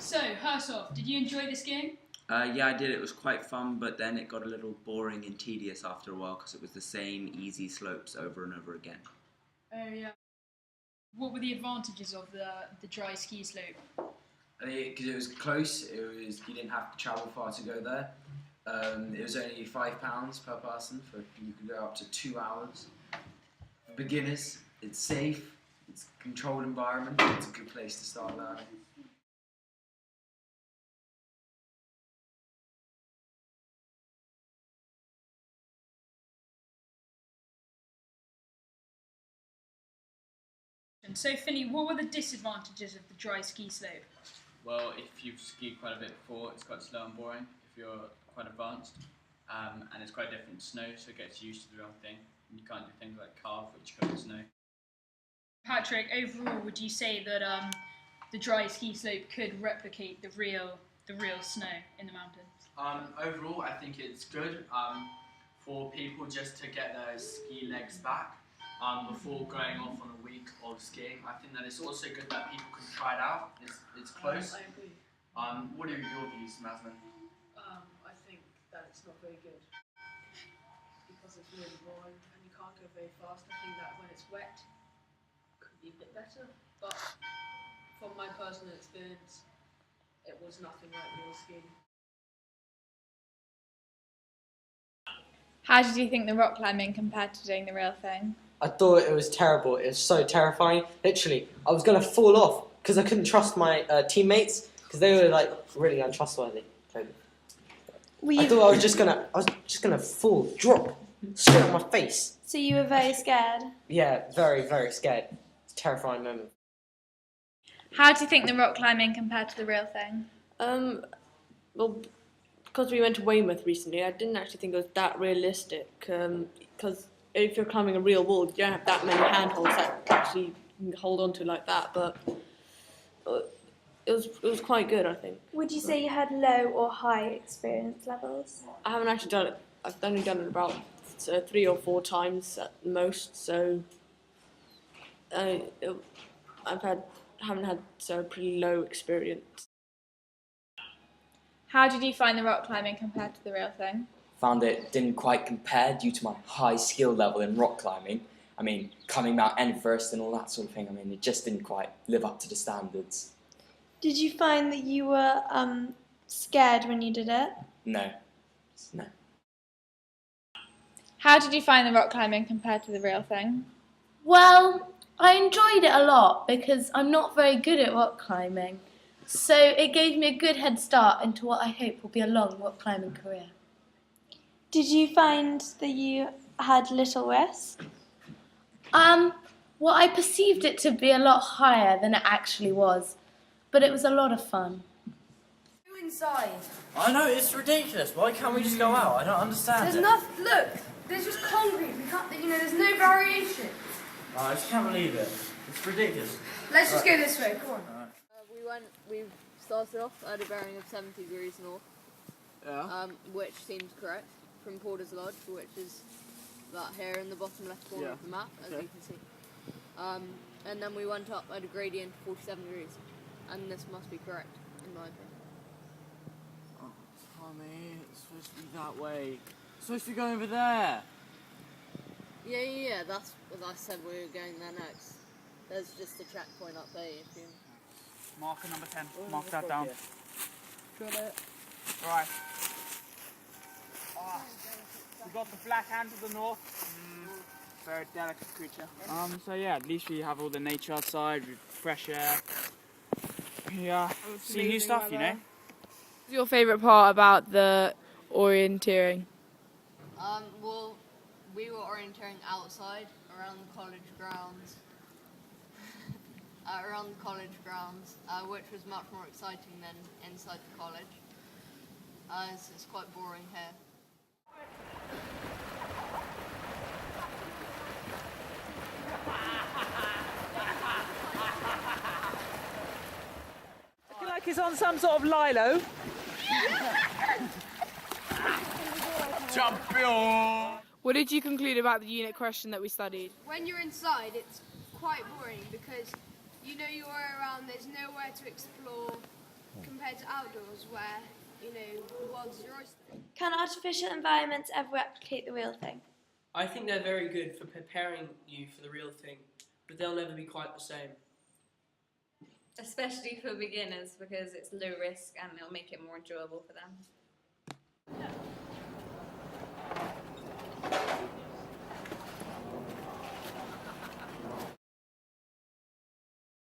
So, Hersoff, did you enjoy this game? Yeah, I did. It was quite fun, but then it got a little boring and tedious after a while because it was the same easy slopes over and over again. Oh, yeah. What were the advantages of the dry ski slope? Because it was close, you didn't have to travel far to go there. It was only £5 per person, you could go up to 2 hours. For beginners, it's safe, it's a controlled environment, it's a good place to start learning. And so, Finney, what were the disadvantages of the dry ski slope? Well, if you've skied quite a bit before, it's quite slow and boring if you're quite advanced. And it's quite different to snow, so it gets used to the wrong thing. And you can't do things like carve, which cover snow. Patrick, overall, would you say that the dry ski slope could replicate the real snow in the mountains? Overall, I think it's good for people just to get their ski legs back before going off on a week of skiing. I think that it's also good that people can try it out. It's close. I agree. What are your views, Masman? I think that it's not very good because it's really boring and you can't go very fast. I think that when it's wet, it could be a bit better. But from my personal experience, it was nothing like real skiing. How did you think the rock climbing compared to doing the real thing? I thought it was terrible. It was so terrifying. Literally, I was going to fall off because I couldn't trust my teammates because they were like really untrustworthy. I thought I was just gonna fall, drop straight on my face. So you were very scared? Yeah, very, very scared. It's a terrifying moment. How do you think the rock climbing compared to the real thing? Well, because we went to Weymouth recently, I didn't actually think it was that realistic. Because if you're climbing a real wall, you don't have that many handholds that actually you can hold on to like that. But it was quite good, I think. Would you say you had low or high experience levels? I haven't actually done it. I've only done it about 3 or 4 times at most. So haven't had pretty low experience. How did you find the rock climbing compared to the real thing? Found it didn't quite compare due to my high skill level in rock climbing. I mean, climbing Mount Everest and all that sort of thing, I mean, it just didn't quite live up to the standards. Did you find that you were scared when you did it? No. How did you find the rock climbing compared to the real thing? Well, I enjoyed it a lot because I'm not very good at rock climbing. So it gave me a good head start into what I hope will be a long rock climbing career. Did you find that you had little risk? Well, I perceived it to be a lot higher than it actually was, but it was a lot of fun. Go inside. I know, it's ridiculous. Why can't we just go out? I don't understand. There's nothing. Look, there's just concrete. We can't. There's no variation. Oh, I just can't believe it. It's ridiculous. Let's just go this way. Come on. We started off at a bearing of 70 degrees north. Yeah. Which seems correct from Porter's Lodge, which is that here in the bottom left corner of the map, as you can see. And then we went up at a gradient of 47 degrees, and this must be correct, in my opinion. Oh, Tommy, it's supposed to be that way. It's supposed to be going over there. Yeah, that's what I said we were going there next. There's just a checkpoint up there if you... Marker number 10, mark that down. Got it. Right. We got the black hand to the north. Very delicate creature. So yeah, at least we have all the nature outside, with fresh air. Yeah, see new stuff, you know. What's your favourite part about the orienteering? Well, we were orienteering outside, around the college grounds. Which was much more exciting than inside the college. It's quite boring here. Looking like he's on some sort of lilo. Champion! What did you conclude about the unit question that we studied? When you're inside, it's quite boring because you know your way around. There's nowhere to explore. compared to outdoors where, you know, the world's your oyster. Can artificial environments ever replicate the real thing? I think they're very good for preparing you for the real thing, but they'll never be quite the same. Especially for beginners because it's low risk and it'll make it more enjoyable for them.